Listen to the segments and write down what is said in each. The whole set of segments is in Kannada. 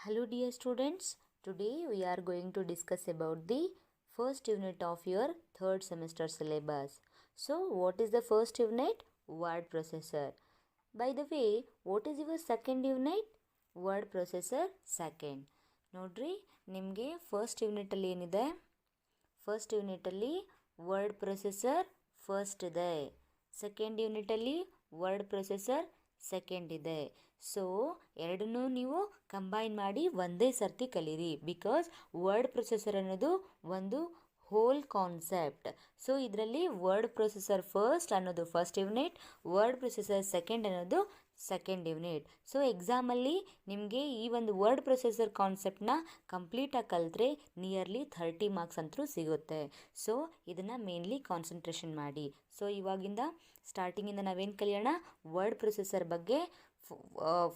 Hello dear students, today we are going to discuss about the first unit of your third semester syllabus. So what is the first unit? Word processor. By the way, what is your second unit? Word processor second. ನೋಡ್ರಿ ನಿಮಗೆ ಫಸ್ಟ್ ಯೂನಿಟಲ್ಲಿ ಏನಿದೆ? ಫಸ್ಟ್ ಯೂನಿಟಲ್ಲಿ ವರ್ಡ್ ಪ್ರೊಸೆಸರ್ ಫಸ್ಟ್ ಇದೆ, ಸೆಕೆಂಡ್ ಯೂನಿಟಲ್ಲಿ ವರ್ಡ್ ಪ್ರೊಸೆಸರ್ ಸೆಕೆಂಡ್ ಇದೆ. ಸೊ ಎರಡನ್ನೂ ನೀವು ಕಂಬೈನ್ ಮಾಡಿ ಒಂದೇ ಸರ್ತಿ ಕಲೀರಿ. ಬಿಕಾಸ್ ವರ್ಡ್ ಪ್ರೊಸೆಸರ್ ಅನ್ನೋದು ಒಂದು ಹೋಲ್ ಕಾನ್ಸೆಪ್ಟ್. ಸೊ ಇದರಲ್ಲಿ ವರ್ಡ್ ಪ್ರೊಸೆಸರ್ ಫಸ್ಟ್ ಅನ್ನೋದು first unit, word processor second ಅನ್ನೋದು ಸೆಕೆಂಡ್ ಯೂನಿಟ್. ಸೊ ಎಕ್ಸಾಮಲ್ಲಿ ನಿಮಗೆ ಈ ಒಂದು ವರ್ಡ್ ಪ್ರೊಸೆಸರ್ ಕಾನ್ಸೆಪ್ಟನ್ನ ಕಂಪ್ಲೀಟಾಗಿ ಕಲಿತ್ರೆ ನಿಯರ್ಲಿ 30 ಮಾರ್ಕ್ಸ್ ಅಂತೂ ಸಿಗುತ್ತೆ. ಸೊ ಇದನ್ನು ಮೇನ್ಲಿ ಕಾನ್ಸಂಟ್ರೇಷನ್ ಮಾಡಿ. ಸೊ ಇವಾಗಿಂದ ಸ್ಟಾರ್ಟಿಂಗಿಂದ ನಾವೇನು ಕಲಿಯೋಣ? ವರ್ಡ್ ಪ್ರೊಸೆಸರ್ ಬಗ್ಗೆ.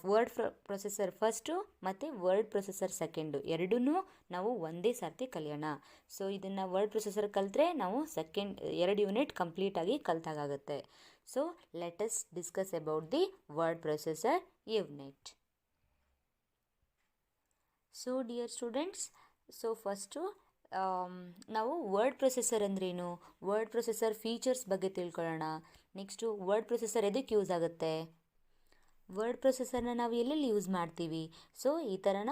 ವರ್ಡ್ ಪ್ರೊಸೆಸರ್ ಫಸ್ಟು ಮತ್ತು ವರ್ಡ್ ಪ್ರೊಸೆಸರ್ ಸೆಕೆಂಡು ಎರಡೂ ನಾವು ಒಂದೇ ಸರ್ತಿ ಕಲಿಯೋಣ. ಸೊ ಇದನ್ನು ವರ್ಡ್ ಪ್ರೊಸೆಸರ್ ಕಲಿತ್ರೆ ನಾವು ಎರಡು ಯೂನಿಟ್ ಕಂಪ್ಲೀಟಾಗಿ ಕಲಿತಾಗುತ್ತೆ. So let us discuss about the word processor unit. So dear students, so first ನಾವು ವರ್ಡ್ ಪ್ರೊಸೆಸರ್ ಅಂದ್ರೇನು, ವರ್ಡ್ ಪ್ರೊಸೆಸರ್ ಫೀಚರ್ಸ್ ಬಗ್ಗೆ ತಿಳ್ಕೊಳ್ಳೋಣ. ನೆಕ್ಸ್ಟು ವರ್ಡ್ ಪ್ರೊಸೆಸರ್ ಎದಕ್ಕೆ ಯೂಸ್ ಆಗುತ್ತೆ, ವರ್ಡ್ ಪ್ರೊಸೆಸರ್ನ ನಾವು ಎಲ್ಲೆಲ್ಲಿ ಯೂಸ್ ಮಾಡ್ತೀವಿ. ಸೊ ಈ ಥರನ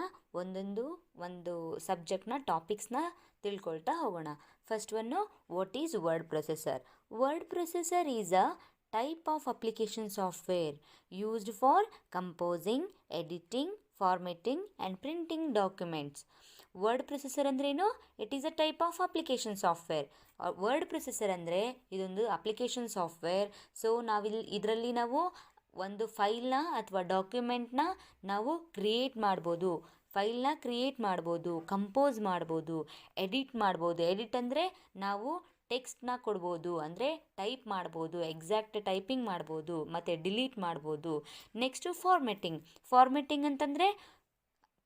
ಒಂದು ಸಬ್ಜೆಕ್ಟ್ನ ಟಾಪಿಕ್ಸ್ನ ತಿಳ್ಕೊಳ್ತಾ ಹೋಗೋಣ. First one, what is word processor? Word processor is a type of application software used for composing, editing, formatting and printing documents. Word processor ಅಂದ್ರೇನು? It is a type of application software. Word processor ಅಂದರೆ ಇದೊಂದು ಅಪ್ಲಿಕೇಶನ್ ಸಾಫ್ಟ್ವೇರ್. ಸೊ ಇದರಲ್ಲಿ ನಾವು ಒಂದು ಫೈಲ್ನ ಅಥವಾ ಡಾಕ್ಯುಮೆಂಟ್ನ ನಾವು ಕ್ರಿಯೇಟ್ ಮಾಡ್ಬೋದು, ಕಂಪೋಸ್ ಮಾಡ್ಬೋದು, ಎಡಿಟ್ ಮಾಡ್ಬೋದು. ಎಡಿಟ್ ಅಂದರೆ ನಾವು ಟೆಕ್ಸ್ಟ್ನ ಕೊಡ್ಬೋದು, ಅಂದರೆ ಟೈಪ್ ಮಾಡ್ಬೋದು, ಎಕ್ಸಾಕ್ಟ್ ಟೈಪಿಂಗ್ ಮಾಡ್ಬೋದು, ಮತ್ತು ಡಿಲೀಟ್ ಮಾಡ್ಬೋದು. ನೆಕ್ಸ್ಟು ಫಾರ್ಮೆಟಿಂಗ್ ಅಂತಂದರೆ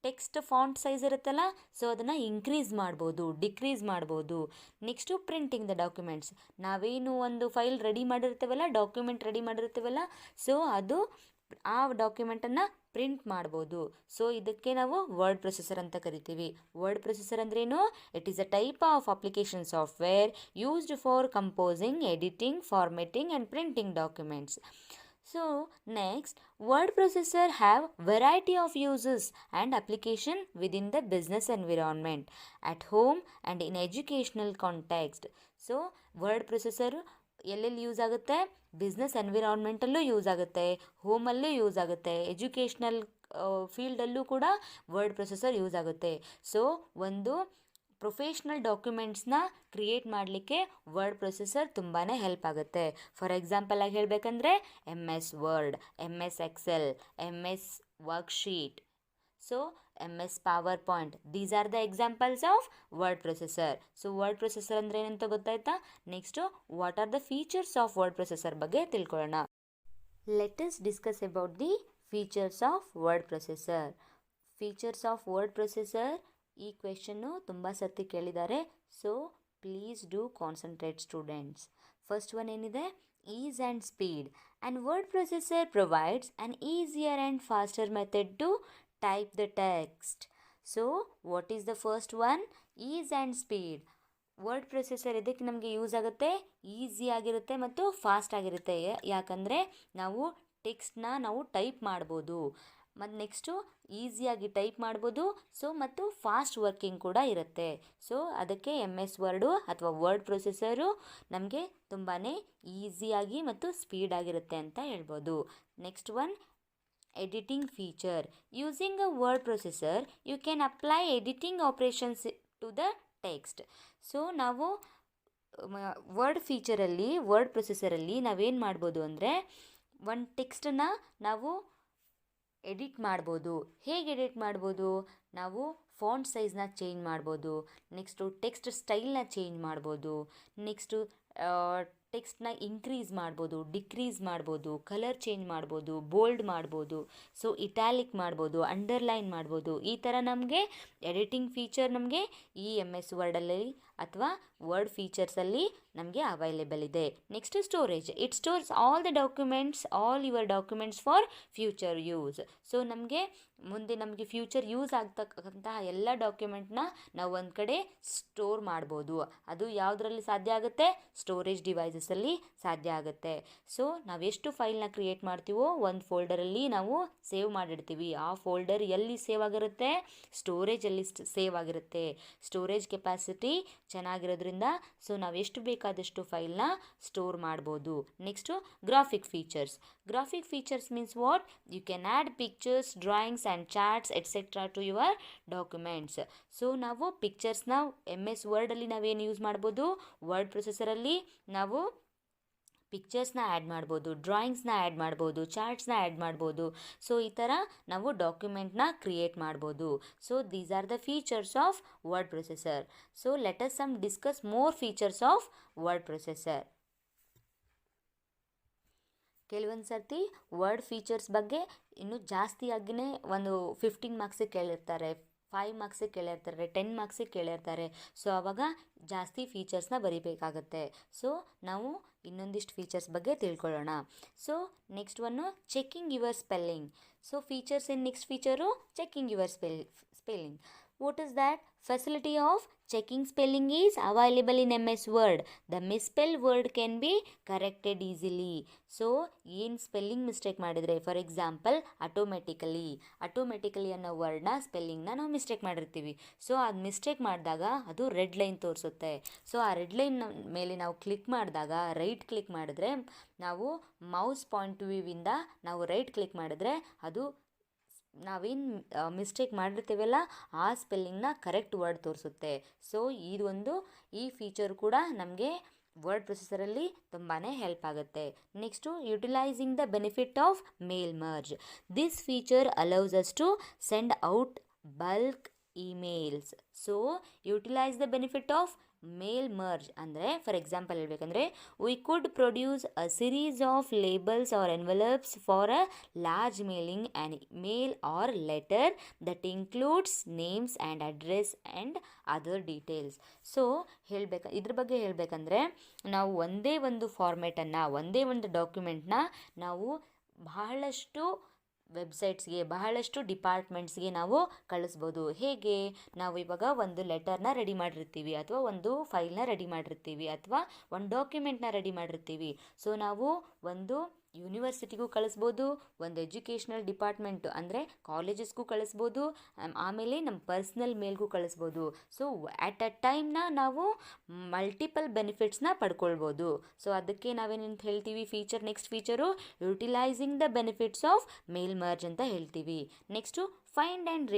ಟೆಕ್ಸ್ಟ್ ಫಾಂಟ್ ಸೈಜ್ ಇರುತ್ತಲ್ಲ, ಸೊ ಅದನ್ನು ಇನ್ಕ್ರೀಸ್ ಮಾಡ್ಬೋದು, ಡಿಕ್ರೀಸ್ ಮಾಡ್ಬೋದು. Next printing the documents. ನಾವೇನು ಒಂದು ಫೈಲ್ ರೆಡಿ ಮಾಡಿರ್ತೀವಲ್ಲ, ಡಾಕ್ಯುಮೆಂಟ್ ರೆಡಿ ಮಾಡಿರ್ತೀವಲ್ಲ, ಸೊ ಅದು ಆ ಡಾಕ್ಯುಮೆಂಟನ್ನು ಪ್ರಿಂಟ್ ಮಾಡ್ಬೋದು. ಸೊ ಇದಕ್ಕೆ ನಾವು ವರ್ಡ್ ಪ್ರೊಸೆಸರ್ ಅಂತ ಕರಿತೀವಿ. ವರ್ಡ್ ಪ್ರೊಸೆಸರ್ ಅಂದ್ರೇನು? It is a type of application software used for composing, editing, formatting and printing documents. So next, word processor have variety of uses and application within the business environment, at home and in educational context. So word processor ಎಲ್ಲೆಲ್ಲಿ ಯೂಸ್ ಆಗುತ್ತೆ? ಬಿಸ್ನೆಸ್ ಎನ್ವಿರಾನ್ಮೆಂಟಲ್ಲೂ ಯೂಸ್ ಆಗುತ್ತೆ, ಹೋಮಲ್ಲೂ ಯೂಸ್ ಆಗುತ್ತೆ, ಎಜುಕೇಷ್ನಲ್ ಫೀಲ್ಡಲ್ಲೂ ಕೂಡ ವರ್ಡ್ ಪ್ರೊಸೆಸರ್ ಯೂಸ್ ಆಗುತ್ತೆ. ಸೊ ಒಂದು ಪ್ರೊಫೆಷ್ನಲ್ ಡಾಕ್ಯುಮೆಂಟ್ಸ್ನ ಕ್ರಿಯೇಟ್ ಮಾಡಲಿಕ್ಕೆ ವರ್ಡ್ ಪ್ರೊಸೆಸರ್ ತುಂಬಾ ಹೆಲ್ಪ್ ಆಗುತ್ತೆ. ಫಾರ್ ಎಕ್ಸಾಂಪಲ್ ಆಗಿ ಹೇಳಬೇಕಂದ್ರೆ MS word, MS Excel, MS worksheet, so MS PowerPoint. These are the examples of word processor. So word processor ಅಂದರೆ ಏನಂತ ಗೊತ್ತಾಯ್ತಾ? Next what are the features of word processor ಬಗ್ಗೆ ತಿಳ್ಕೊಳ್ಳೋಣ. Let us discuss about the features of word processor. Features of word processor ಈ ಕ್ವೆಶನ್ನು ತುಂಬ ಸರ್ತಿ ಕೇಳಿದ್ದಾರೆ. So please do concentrate students. First one ಏನಿದೆ? Ease and speed. And word processor provides an easier and faster method to type the text. So what is the first one? Ease and speed. Word processor ಇದಕ್ಕೆ ನಮಗೆ ಯೂಸ್ ಆಗುತ್ತೆ, ಈಸಿ ಆಗಿರುತ್ತೆ ಮತ್ತು ಫಾಸ್ಟ್ ಆಗಿರುತ್ತೆ. ಯಾಕಂದರೆ ನಾವು ಟೆಕ್ಸ್ಟ್ನ ನಾವು ಟೈಪ್ ಮಾಡ್ಬೋದು, ಮತ್ತು ನೆಕ್ಸ್ಟು ಈಸಿಯಾಗಿ ಟೈಪ್ ಮಾಡ್ಬೋದು. ಸೊ ಮತ್ತು ಫಾಸ್ಟ್ ವರ್ಕಿಂಗ್ ಕೂಡ ಇರುತ್ತೆ. ಸೊ ಅದಕ್ಕೆ MS ವರ್ಡು ಅಥವಾ ವರ್ಡ್ ಪ್ರೊಸೆಸರು ನಮಗೆ ತುಂಬಾ ಈಸಿಯಾಗಿ ಮತ್ತು ಸ್ಪೀಡಾಗಿರುತ್ತೆ ಅಂತ ಹೇಳ್ಬೋದು. Next one, editing feature. Using a word processor you can apply editing operations to the text. So ನಾವು ವರ್ಡ್ ಪ್ರೊಸೆಸರಲ್ಲಿ ನಾವೇನು ಮಾಡ್ಬೋದು ಅಂದರೆ ಒಂದು ಟೆಕ್ಸ್ಟನ್ನು ನಾವು ಎಡಿಟ್ ಮಾಡ್ಬೋದು. ಹೇಗೆ ಎಡಿಟ್ ಮಾಡ್ಬೋದು? ನಾವು ಫಾಂಟ್ ಸೈಜ್ನ ಚೇಂಜ್ ಮಾಡ್ಬೋದು, ನೆಕ್ಸ್ಟು ಟೆಕ್ಸ್ಟ್ ಸ್ಟೈಲ್ನ ಚೇಂಜ್ ಮಾಡ್ಬೋದು, ನೆಕ್ಸ್ಟು ಟೆಕ್ಸ್ಟ್ನ ಇನ್ಕ್ರೀಸ್ ಮಾಡ್ಬೋದು, ಡಿಕ್ರೀಸ್ ಮಾಡ್ಬೋದು, ಕಲರ್ ಚೇಂಜ್ ಮಾಡ್ಬೋದು, ಬೋಲ್ಡ್ ಮಾಡ್ಬೋದು, ಸೊ ಇಟ್ಯಾಲಿಕ್ ಮಾಡ್ಬೋದು, ಅಂಡರ್ಲೈನ್ ಮಾಡ್ಬೋದು. ಈ ಥರ ನಮಗೆ ಎಡಿಟಿಂಗ್ ಫೀಚರ್ ನಮಗೆ ಈ MS ವರ್ಡಲ್ಲಿ ಅಥವಾ ವರ್ಡ್ ಫೀಚರ್ಸಲ್ಲಿ ನಮಗೆ ಅವೈಲೇಬಲ್ ಇದೆ. Next storage, it stores all the documents, all your documents for future use. So ನಮಗೆ ಮುಂದೆ ನಮಗೆ ಫ್ಯೂಚರ್ ಯೂಸ್ ಆಗ್ತಕ್ಕಂತಹ ಎಲ್ಲ ಡಾಕ್ಯುಮೆಂಟ್ನ ನಾವು ಒಂದು ಕಡೆ ಸ್ಟೋರ್ ಮಾಡ್ಬೋದು. ಅದು ಯಾವುದರಲ್ಲಿ ಸಾಧ್ಯ ಆಗುತ್ತೆ? ಸ್ಟೋರೇಜ್ ಡಿವೈಸಸಲ್ಲಿ ಸಾಧ್ಯ ಆಗುತ್ತೆ. ಸೊ ನಾವೆಷ್ಟು ಫೈಲ್ನ ಕ್ರಿಯೇಟ್ ಮಾಡ್ತೀವೋ ಒಂದು ಫೋಲ್ಡರಲ್ಲಿ ನಾವು ಸೇವ್ ಮಾಡಿಡ್ತೀವಿ. ಆ ಫೋಲ್ಡರ್ ಎಲ್ಲಿ ಸೇವ್ ಆಗಿರುತ್ತೆ? ಸ್ಟೋರೇಜಲ್ಲಿ ಸೇವ್ ಆಗಿರುತ್ತೆ. ಸ್ಟೋರೇಜ್ ಕೆಪಾಸಿಟಿ ಚೆನ್ನಾಗಿರೋದ್ರಿಂದ ಸೊ ನಾವು ಎಷ್ಟು ಬೇಕಾದಷ್ಟು ಫೈಲ್ನ ಸ್ಟೋರ್ ಮಾಡ್ಬೋದು. Next graphic features. Graphic features means what? You can add pictures, drawings and charts etcetera to your documents. So ನಾವು ಪಿಕ್ಚರ್ಸ್ನ MS ವರ್ಡಲ್ಲಿ ನಾವೇನು ಯೂಸ್ ಮಾಡ್ಬೋದು? ವರ್ಡ್ ಪ್ರೊಸೆಸರಲ್ಲಿ ನಾವು ಪಿಕ್ಚರ್ಸ್ನ ಆ್ಯಡ್ ಮಾಡ್ಬೋದು, ಡ್ರಾಯಿಂಗ್ಸ್ನ ಆ್ಯಡ್ ಮಾಡ್ಬೋದು, ಚಾರ್ಟ್ಸ್ನ ಆ್ಯಡ್ ಮಾಡ್ಬೋದು. ಸೊ ಈ ಥರ ನಾವು ಡಾಕ್ಯುಮೆಂಟ್ನ ಕ್ರಿಯೇಟ್ ಮಾಡ್ಬೋದು. So these are the features of word processor. So let us some discuss more features of word processor. ಕೆಲವೊಂದು ಸರ್ತಿ ವರ್ಡ್ ಫೀಚರ್ಸ್ ಬಗ್ಗೆ ಇನ್ನೂ ಜಾಸ್ತಿಯಾಗಿಯೇ ಒಂದು 15 ಮಾರ್ಕ್ಸಿಗೆ ಕೇಳಿರ್ತಾರೆ, 5 ಮಾರ್ಕ್ಸಿಗೆ ಕೇಳಿರ್ತಾರೆ, 10 ಮಾರ್ಕ್ಸಿಗೆ ಕೇಳಿರ್ತಾರೆ. ಸೊ ಆವಾಗ ಜಾಸ್ತಿ ಫೀಚರ್ಸ್ನ ಬರಿಬೇಕಾಗತ್ತೆ. ಸೊ ನಾವು ಇನ್ನೊಂದಿಷ್ಟು ಫೀಚರ್ಸ್ ಬಗ್ಗೆ ತಿಳ್ಕೊಳ್ಳೋಣ. So next one checking your spelling. So features in next feature checking your spelling. What is that? Facility of checking spelling is available in MS Word. The misspelled word can be corrected easily. So, ಏನು ಸ್ಪೆಲ್ಲಿಂಗ್ ಮಿಸ್ಟೇಕ್ ಮಾಡಿದರೆ, ಫಾರ್ ಎಕ್ಸಾಂಪಲ್ ಆಟೋಮೆಟಿಕಲಿ ಅನ್ನೋ ವರ್ಡ್ನ ಸ್ಪೆಲ್ಲಿಂಗ್ನ ನಾವು ಮಿಸ್ಟೇಕ್ ಮಾಡಿರ್ತೀವಿ. ಸೊ ಅದು ಮಿಸ್ಟೇಕ್ ಮಾಡಿದಾಗ ಅದು ರೆಡ್ ಲೈನ್ ತೋರಿಸುತ್ತೆ. ಸೊ ಆ ರೆಡ್ ಲೈನ್ ಮೇಲೆ ನಾವು ಕ್ಲಿಕ್ ಮಾಡಿದಾಗ, ರೈಟ್ ಕ್ಲಿಕ್ ಮಾಡಿದ್ರೆ, ನಾವು ಮೌಸ್ ಪಾಯಿಂಟ್ ವ್ಯೂವಿಂದ ನಾವು ರೈಟ್ ಕ್ಲಿಕ್ ಮಾಡಿದ್ರೆ ಅದು ನಾವೇನು ಮಿಸ್ಟೇಕ್ ಮಾಡಿರ್ತೀವಲ್ಲ ಆ ಸ್ಪೆಲ್ಲಿಂಗ್ನ ಕರೆಕ್ಟ್ ವರ್ಡ್ ತೋರಿಸುತ್ತೆ. ಸೊ ಈ ಫೀಚರ್ ಕೂಡ ನಮಗೆ ವರ್ಡ್ ಪ್ರೊಸೆಸರಲ್ಲಿ ತುಂಬಾ ಹೆಲ್ಪ್ ಆಗುತ್ತೆ. Next utilising the benefit of mail merge. This feature allows us to send out bulk emails. So utilise the benefit of mail merge ಅಂದರೆ, ಫಾರ್ ಎಕ್ಸಾಂಪಲ್ ಹೇಳಬೇಕಂದ್ರೆ, we could produce a series of labels or envelopes for a large mailing and mail or letter that includes names and address and other details. So ಇದ್ರ ಬಗ್ಗೆ ಹೇಳಬೇಕಂದ್ರೆ, ನಾವು ಒಂದೇ ಒಂದು ಫಾರ್ಮೇಟನ್ನು, ಒಂದೇ ಒಂದು ಡಾಕ್ಯುಮೆಂಟ್ನ ನಾವು ಬಹಳಷ್ಟು ವೆಬ್ಸೈಟ್ಸ್ಗೆ, ಬಹಳಷ್ಟು ಡಿಪಾರ್ಟ್ಮೆಂಟ್ಸ್ಗೆ ನಾವು ಕಳಿಸ್ಬೋದು. ಹೇಗೆ? ನಾವು ಇವಾಗ ಒಂದು ಲೆಟರ್ನ ರೆಡಿ ಮಾಡಿರ್ತೀವಿ, ಅಥವಾ ಒಂದು ಫೈಲ್ನ ರೆಡಿ ಮಾಡಿರ್ತೀವಿ, ಅಥವಾ ಒಂದು ಡಾಕ್ಯುಮೆಂಟ್ನ ರೆಡಿ ಮಾಡಿರ್ತೀವಿ. ಸೊ ನಾವು ಒಂದು ಯೂನಿವರ್ಸಿಟಿಗೂ ಕಳಿಸ್ಬೋದು, ಒಂದು ಎಜುಕೇಷ್ನಲ್ ಡಿಪಾರ್ಟ್ಮೆಂಟ್ ಅಂದರೆ ಕಾಲೇಜಸ್ಗೂ ಕಳಿಸ್ಬೋದು, ಆಮೇಲೆ ನಮ್ಮ ಪರ್ಸ್ನಲ್ ಮೇಲ್ಗೂ ಕಳಿಸ್ಬೋದು. ಸೊ ಆ್ಯಟ್ ಅ ಟೈಮ್ನ ನಾವು ಮಲ್ಟಿಪಲ್ ಬೆನಿಫಿಟ್ಸ್ನ ಪಡ್ಕೊಳ್ಬೋದು. ಸೊ ಅದಕ್ಕೆ ನಾವೇನಂತ ಹೇಳ್ತೀವಿ? Next feature utilising the benefits of mail merge ಅಂತ ಹೇಳ್ತೀವಿ. ನೆಕ್ಸ್ಟು ಫೈಂಡ್ ಆ್ಯಂಡ್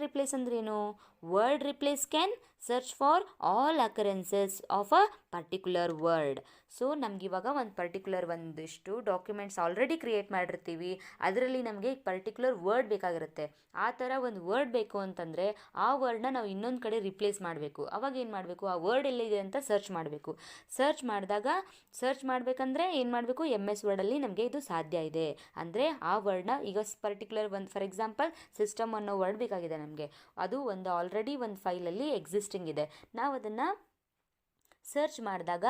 ರಿಪ್ಲೇಸ್ ಅಂದ್ರೇನು? Word replace can search for all occurrences of a particular word. So ನಮಗಿವಾಗ ಒಂದಿಷ್ಟು ಡಾಕ್ಯುಮೆಂಟ್ಸ್ ಆಲ್ರೆಡಿ ಕ್ರಿಯೇಟ್ ಮಾಡಿರ್ತೀವಿ, ಅದರಲ್ಲಿ ನಮಗೆ ಪರ್ಟಿಕ್ಯುಲರ್ ವರ್ಡ್ ಬೇಕಾಗಿರುತ್ತೆ. ಆ ಥರ ಒಂದು ವರ್ಡ್ ಬೇಕು ಅಂತಂದರೆ ಆ ವರ್ಡ್ನ ನಾವು ಇನ್ನೊಂದು ಕಡೆ ರಿಪ್ಲೇಸ್ ಮಾಡಬೇಕು. ಅವಾಗ ಏನು ಮಾಡಬೇಕು? ಆ ವರ್ಡ್ ಎಲ್ಲಿದೆ ಅಂತ ಸರ್ಚ್ ಮಾಡಬೇಕು. ಸರ್ಚ್ ಮಾಡಬೇಕಂದ್ರೆ ಏನು ಮಾಡಬೇಕು? MS ವರ್ಡಲ್ಲಿ ನಮಗೆ ಇದು ಸಾಧ್ಯ ಇದೆ ಅಂದರೆ ಆ ವರ್ಡ್ನ, ಈಗ ಪರ್ಟಿಕ್ಯುಲರ್ ಒಂದು ಫಾರ್ ಎಕ್ಸಾಂಪಲ್ ಸಿಸ್ಟಮ್ ಅನ್ನೋ ವರ್ಡ್ ಬೇಕಾಗಿದೆ ನಮಗೆ, ಅದು ಆಲ್ರೆಡಿ ಒಂದು ಫೈಲಲ್ಲಿ ಎಕ್ಸಿಸ್ಟಿಂಗ್ ಇದೆ. ನಾವು ಅದನ್ನು ಸರ್ಚ್ ಮಾಡಿದಾಗ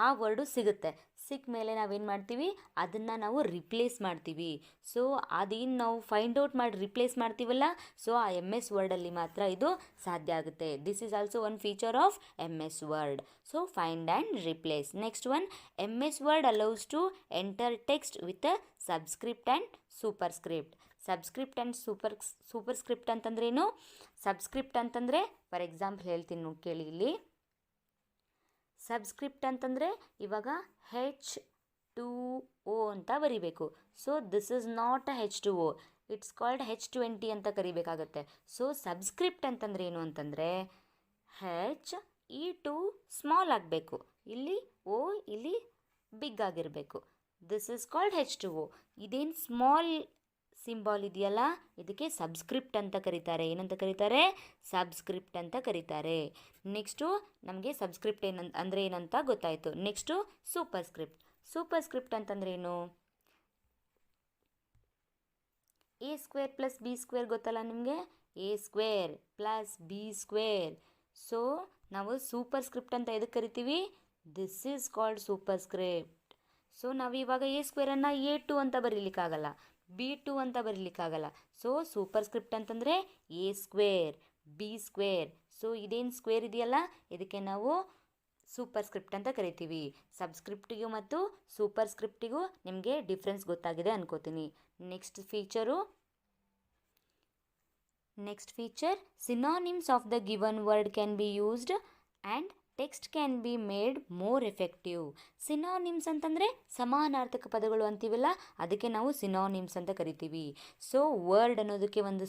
ಆ ವರ್ಡು ಸಿಗುತ್ತೆ. ಸಿಕ್ಕ ಮೇಲೆ ನಾವೇನು ಮಾಡ್ತೀವಿ? ಅದನ್ನು ನಾವು ರಿಪ್ಲೇಸ್ ಮಾಡ್ತೀವಿ. ಸೊ ಅದೇನು ನಾವು ಫೈಂಡ್ ಔಟ್ ಮಾಡಿ ರಿಪ್ಲೇಸ್ ಮಾಡ್ತೀವಲ್ಲ, ಸೊ ಆ MS ವರ್ಡಲ್ಲಿ ಮಾತ್ರ ಇದು ಸಾಧ್ಯ ಆಗುತ್ತೆ. This is also one feature of MS word. So find and replace. Next one, MS word allows to enter text with a subscript and superscript. Subscript and superscript ಅಂತಂದ್ರೇನು? ಸಬ್ಸ್ಕ್ರಿಪ್ಟ್ ಅಂತಂದರೆ, ಫಾರ್ ಎಕ್ಸಾಂಪಲ್ ಹೇಳ್ತೀನಿ ಕೇಳಿ ಇಲ್ಲಿ. ಸಬ್ಸ್ಕ್ರಿಪ್ಟ್ ಅಂತಂದರೆ ಇವಾಗ H2O ಅಂತ ಬರಿಬೇಕು. So this is not a H2O, it's called H20 ಅಂತ ಕರಿಬೇಕಾಗತ್ತೆ. ಸೊ ಸಬ್ಸ್ಕ್ರಿಪ್ಟ್ ಅಂತಂದರೆ ಏನು ಅಂತಂದರೆ, H ಸ್ಮಾಲ್ ಆಗಬೇಕು, ಇಲ್ಲಿ O ಇಲ್ಲಿ ಬಿಗ್ ಆಗಿರಬೇಕು. This is called H2O. ಇದೇನು ಸ್ಮಾಲ್ ಸಿಂಬಾಲ್ ಇದೆಯಲ್ಲ, ಇದಕ್ಕೆ ಸಬ್ಸ್ಕ್ರಿಪ್ಟ್ ಅಂತ ಕರೀತಾರೆ. ಏನಂತ ಕರೀತಾರೆ? ಸಬ್ಸ್ಕ್ರಿಪ್ಟ್ ಅಂತ ಕರೀತಾರೆ. ನೆಕ್ಸ್ಟು ನಮಗೆ ಸಬ್ಸ್ಕ್ರಿಪ್ಟ್ ಏನಂತ ಗೊತ್ತಾಯಿತು. ನೆಕ್ಸ್ಟು ಸೂಪರ್ಸ್ಕ್ರಿಪ್ಟ್ ಅಂತಂದ್ರೆ ಏನು? A² + B² ಗೊತ್ತಲ್ಲ ನಿಮಗೆ? A² + B². ಸೊ ನಾವು ಸೂಪರ್ ಸ್ಕ್ರಿಪ್ಟ್ ಅಂತ ಎದಕ್ಕೆ ಕರಿತೀವಿ? This is called super script. So ನಾವು ಇವಾಗ ಎ ಸ್ಕ್ವೇರನ್ನು A2 ಅಂತ ಬರೀಲಿಕ್ಕಾಗಲ್ಲ, B2 ಅಂತ ಬರೀಲಿಕ್ಕಾಗಲ್ಲ. ಸೊ ಸೂಪರ್ ಸ್ಕ್ರಿಪ್ಟ್ ಅಂತಂದರೆ A square, B square. So ಇದೇನು ಸ್ಕ್ವೇರ್ ಇದೆಯಲ್ಲ, ಇದಕ್ಕೆ ನಾವು ಸೂಪರ್ ಸ್ಕ್ರಿಪ್ಟ್ ಅಂತ ಕರಿತೀವಿ. ಸಬ್ಸ್ಕ್ರಿಪ್ಟಿಗೂ ಮತ್ತು ಸೂಪರ್ ಸ್ಕ್ರಿಪ್ಟಿಗೂ ನಿಮಗೆ ಡಿಫ್ರೆನ್ಸ್ ಗೊತ್ತಾಗಿದೆ ಅನ್ಕೋತೀನಿ. Next feature, synonyms of the given word can be used and text can be made more effective. Synonyms ಅಂತಂದರೆ ಸಮಾನಾರ್ಥಕ ಪದಗಳು ಅಂತೀವಲ್ಲ, ಅದಕ್ಕೆ ನಾವು ಸಿನಾನಿಮ್ಸ್ ಅಂತ ಕರಿತೀವಿ. ಸೊ ವರ್ಡ್ ಅನ್ನೋದಕ್ಕೆ ಒಂದು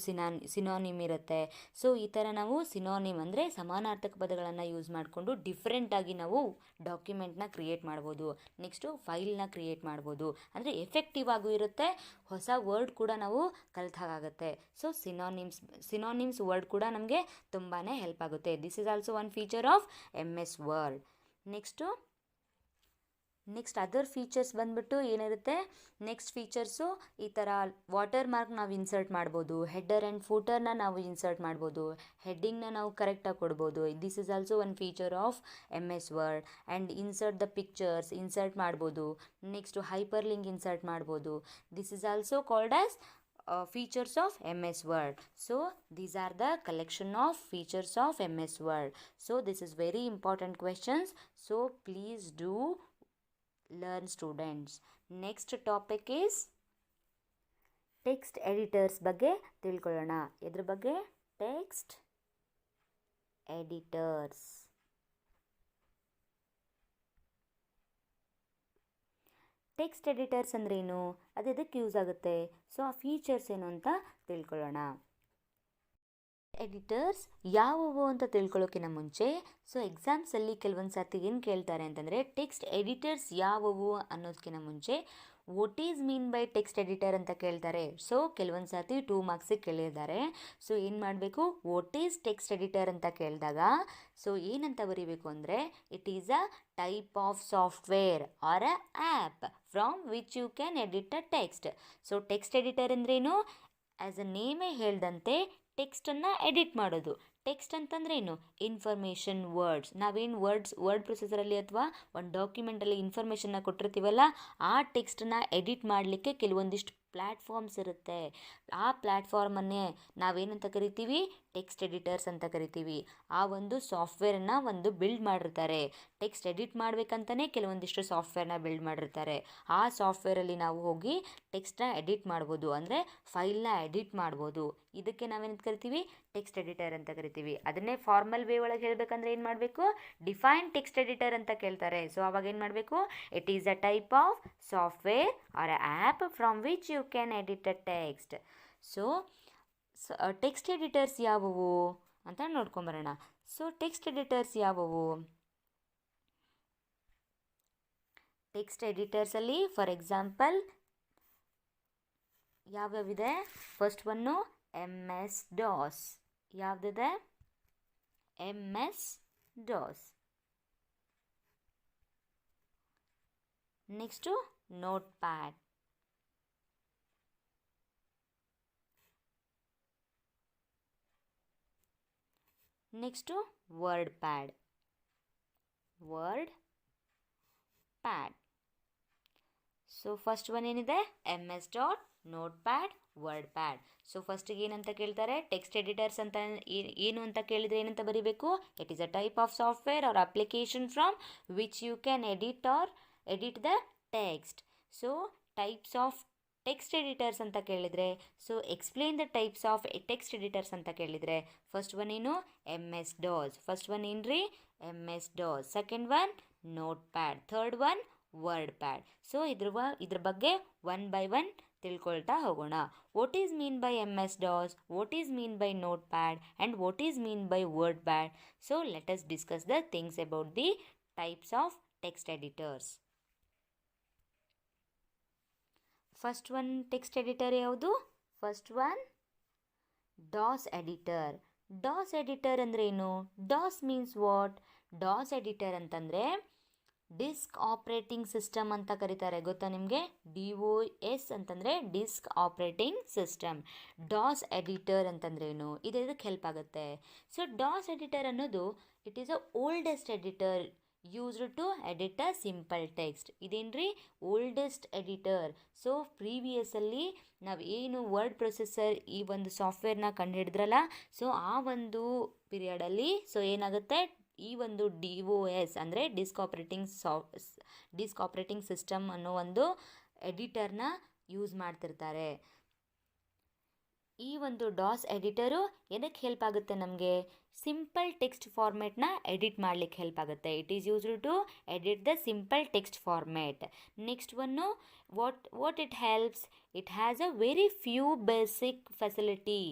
ಸಿನಾನಿಮ್ ಇರುತ್ತೆ. ಸೊ ಈ ಥರ ನಾವು ಸಿನಾನಿಮ್ ಅಂದರೆ ಸಮಾನಾರ್ಥಕ ಪದಗಳನ್ನು ಯೂಸ್ ಮಾಡಿಕೊಂಡು ಡಿಫ್ರೆಂಟಾಗಿ ನಾವು ಡಾಕ್ಯುಮೆಂಟ್ನ ಕ್ರಿಯೇಟ್ ಮಾಡ್ಬೋದು. ನೆಕ್ಸ್ಟು ಫೈಲ್ನ ಕ್ರಿಯೇಟ್ ಮಾಡ್ಬೋದು. ಅಂದರೆ ಎಫೆಕ್ಟಿವ್ ಆಗೂ ಇರುತ್ತೆ, ಹೊಸ ವರ್ಡ್ ಕೂಡ ನಾವು ಕಲಿತಾಗುತ್ತೆ. ಸೊ ಸಿನಾನಿಮ್ಸ್ ವರ್ಡ್ ಕೂಡ ನಮಗೆ ತುಂಬಾ ಹೆಲ್ಪ್ ಆಗುತ್ತೆ. This is also one feature of MS word. Next other features ಬಂದ್ಬಿಟ್ಟು ಏನಿರುತ್ತೆ, ನೆಕ್ಸ್ಟ್ ಫೀಚರ್ಸು ಈ ಥರ ವಾಟರ್ ಮಾರ್ಕ್ ನಾವು ಇನ್ಸರ್ಟ್ ಮಾಡ್ಬೋದು, ಹೆಡ್ಡರ್ ಆ್ಯಂಡ್ ಫೂಟರ್ನ ನಾವು ಇನ್ಸರ್ಟ್ ಮಾಡ್ಬೋದು, ಹೆಡ್ಡಿಂಗ್ನ ನಾವು ಕರೆಕ್ಟಾಗಿ ಕೊಡ್ಬೋದು. This is also one feature of MS word. And insert the pictures insert ಮಾಡ್ಬೋದು. ನೆಕ್ಸ್ಟು ಹೈಪರ್ ಲಿಂಕ್ ಇನ್ಸರ್ಟ್ ಮಾಡ್ಬೋದು. This is also called as features of MS Word. So these are the collection of features of MS Word. So this is very important questions. So please do learn, students. Next topic is text editors ಬಗ್ಗೆ ತಿಳ್ಕೊಳ್ಳೋಣ. ಇದ್ರ ಬಗ್ಗೆ text editors. ಟೆಕ್ಸ್ಟ್ ಎಡಿಟರ್ಸ್ ಅಂದ್ರೇನು, ಅದು ಎದಕ್ಕೆ ಯೂಸ್ ಆಗುತ್ತೆ, ಸೊ ಆ ಫೀಚರ್ಸ್ ಏನು ಅಂತ ತಿಳ್ಕೊಳ್ಳೋಣ. ಎಡಿಟರ್ಸ್ ಯಾವುವು ಅಂತ ತಿಳ್ಕೊಳ್ಳೋಕ್ಕಿಂತ ಮುಂಚೆ, ಸೊ ಎಕ್ಸಾಮ್ಸಲ್ಲಿ ಕೆಲವೊಂದು ಸರ್ತಿ ಏನು ಕೇಳ್ತಾರೆ ಅಂತಂದರೆ, ಟೆಕ್ಸ್ಟ್ ಎಡಿಟರ್ಸ್ ಯಾವುವು ಅನ್ನೋದಕ್ಕಿಂತ ಮುಂಚೆ what is mean by text editor ಅಂತ ಕೇಳ್ತಾರೆ. ಸೊ ಕೆಲವೊಂದು ಸರ್ತಿ 2 ಮಾರ್ಕ್ಸಿಗೆ ಕೇಳಿದ್ದಾರೆ. ಸೊ ಏನು ಮಾಡಬೇಕು, ವಾಟ್ ಈಸ್ ಟೆಕ್ಸ್ಟ್ ಎಡಿಟರ್ ಅಂತ ಕೇಳಿದಾಗ ಸೊ ಏನಂತ ಬರೀಬೇಕು ಅಂದರೆ, it is a type of software or a app from which you can edit a text. So text editor ಅಂದ್ರೇನು, ಆ್ಯಸ್ ಅ ನೇಮೇ ಹೇಳ್ದಂತೆ ಟೆಕ್ಸ್ಟನ್ನು ಎಡಿಟ್ ಮಾಡೋದು. ಟೆಕ್ಸ್ಟ್ ಅಂತಂದ್ರೆ ಏನು, ಇನ್ಫಾರ್ಮೇಷನ್ ವರ್ಡ್ಸ್. ನಾವೇನು ವರ್ಡ್ ಪ್ರೊಸೆಸರಲ್ಲಿ ಅಥವಾ ಒಂದು ಡಾಕ್ಯುಮೆಂಟಲ್ಲಿ ಇನ್ಫಾರ್ಮೇಷನ್ನ ಕೊಟ್ಟಿರ್ತೀವಲ್ಲ, ಆ ಟೆಕ್ಸ್ಟನ್ನ ಎಡಿಟ್ ಮಾಡಲಿಕ್ಕೆ ಕೆಲವೊಂದಿಷ್ಟು ಪ್ಲ್ಯಾಟ್ಫಾರ್ಮ್ಸ್ ಇರುತ್ತೆ. ಆ ಪ್ಲ್ಯಾಟ್ಫಾರ್ಮನ್ನೇ ನಾವೇನಂತ ಕರಿತೀವಿ, ಟೆಕ್ಸ್ಟ್ ಎಡಿಟರ್ಸ್ ಅಂತ ಕರಿತೀವಿ. ಆ ಒಂದು ಸಾಫ್ಟ್ವೇರನ್ನು ಒಂದು ಬಿಲ್ಡ್ ಮಾಡಿರ್ತಾರೆ. ಟೆಕ್ಸ್ಟ್ ಎಡಿಟ್ ಮಾಡಬೇಕಂತಲೇ ಕೆಲವೊಂದಿಷ್ಟು ಸಾಫ್ಟ್ವೇರ್ನ ಬಿಲ್ಡ್ ಮಾಡಿರ್ತಾರೆ. ಆ ಸಾಫ್ಟ್ವೇರಲ್ಲಿ ನಾವು ಹೋಗಿ ಟೆಕ್ಸ್ಟ್ನ ಎಡಿಟ್ ಮಾಡ್ಬೋದು, ಅಂದರೆ ಫೈಲ್ನ ಎಡಿಟ್ ಮಾಡ್ಬೋದು. ಇದಕ್ಕೆ ನಾವೇನಂತ ಕರಿತೀವಿ, ಟೆಕ್ಸ್ಟ್ ಎಡಿಟರ್ ಅಂತ ಕರಿತೀವಿ. ಅದನ್ನೇ ಫಾರ್ಮಲ್ ವೇ ಒಳಗೆ ಹೇಳಬೇಕಂದ್ರೆ ಏನು ಮಾಡಬೇಕು, ಡಿಫೈನ್ ಟೆಕ್ಸ್ಟ್ ಎಡಿಟರ್ ಅಂತ ಕೇಳ್ತಾರೆ. ಸೊ ಅವಾಗ ಏನು ಮಾಡಬೇಕು, it is a type of software or app from which you can edit a text. So text editors ಯಾವುವು ಅಂತ ನೋಡ್ಕೊಂಬರೋಣ. ಸೊ ಟೆಕ್ಸ್ಟ್ ಎಡಿಟರ್ಸ್ ಯಾವುವು, ಟೆಕ್ಸ್ಟ್ ಎಡಿಟರ್ಸಲ್ಲಿ ಫಾರ್ ಎಕ್ಸಾಂಪಲ್ ಯಾವ್ಯಾವಿದೆ, ಫಸ್ಟ್ ಒನ್ನು MS DOS. ಯಾವುದಿದೆ, MS DOS. Next Notepad. Next WordPad. So first one ಏನಿದೆ, MS DOT, Notepad, WordPad. So ಫಸ್ಟಿಗೆ ಏನಂತ ಕೇಳ್ತಾರೆ, ಟೆಕ್ಸ್ಟ್ ಎಡಿಟರ್ಸ್ ಅಂತ ಏನು ಅಂತ ಕೇಳಿದರೆ ಏನಂತ ಬರೀಬೇಕು, it is a type of software or application from which you can edit the text. So types of text editors ಅಂತ ಕೇಳಿದರೆ, so explain the types of text editors ಅಂತ ಕೇಳಿದರೆ, ಫಸ್ಟ್ ಒನ್ ಏನು, MS DOS. ಫಸ್ಟ್ ಒನ್ ಏನ್ರಿ, MS DOS. Second one Notepad, third one WordPad. So ಇದ್ರ ಬಗ್ಗೆ ಒನ್ ಬೈ ಒನ್ ತಿಳ್ಕೊಳ್ತಾ ಹೋಗೋಣ. What is mean by MS DOS, what is mean by Notepad and what is mean by WordPad. So let us discuss the things about the types of text editors. First one text editor ಯಾವುದು, first one DOS editor. DOS editor ಅಂದರೆ ಏನು, DOS means what, DOS editor ಅಂತಂದರೆ ಡಿಸ್ಕ್ ಆಪ್ರೇಟಿಂಗ್ ಸಿಸ್ಟಮ್ ಅಂತ ಕರೀತಾರೆ, ಗೊತ್ತಾ ನಿಮಗೆ? DOS ಅಂತಂದರೆ disk operating system. DOS editor ಅಂತಂದ್ರೇನು, ಇದಕ್ಕೆ ಹೆಲ್ಪ್ ಆಗುತ್ತೆ. ಸೊ ಡಾಸ್ ಎಡಿಟರ್ ಅನ್ನೋದು it is a oldest editor used to edit a simple text. ಇದೇನ್ರಿ ಓಲ್ಡೆಸ್ಟ್ ಎಡಿಟರ್. ಸೊ ಪ್ರೀವಿಯಸಲ್ಲಿ ನಾವು ಏನು ವರ್ಡ್ ಪ್ರೊಸೆಸರ್ ಈ ಒಂದು ಸಾಫ್ಟ್ವೇರ್ನ ಕಂಡುಹಿಡಿದ್ರಲ್ಲ, ಸೊ ಆ ಒಂದು ಪೀರಿಯಡಲ್ಲಿ ಸೊ ಏನಾಗುತ್ತೆ, ಈ ಒಂದು DOS ಅಂದರೆ ಡಿಸ್ಕ್ ಆಪ್ರೇಟಿಂಗ್ ಸಿಸ್ಟಮ್ ಅನ್ನೋ ಒಂದು ಎಡಿಟರ್ನ ಯೂಸ್ ಮಾಡ್ತಿರ್ತಾರೆ. ಈ ಒಂದು ಡಾಸ್ ಎಡಿಟರು ಏನಕ್ಕೆ ಹೆಲ್ಪ್ ಆಗುತ್ತೆ ನಮಗೆ? ಸಿಂಪಲ್ ಟೆಕ್ಸ್ಟ್ ಫಾರ್ಮೇಟ್ನ ಎಡಿಟ್ ಮಾಡಲಿಕ್ಕೆ ಹೆಲ್ಪ್ ಆಗುತ್ತೆ. It is used to edit the simple text format. Next one what it helps, it has a very few basic facility.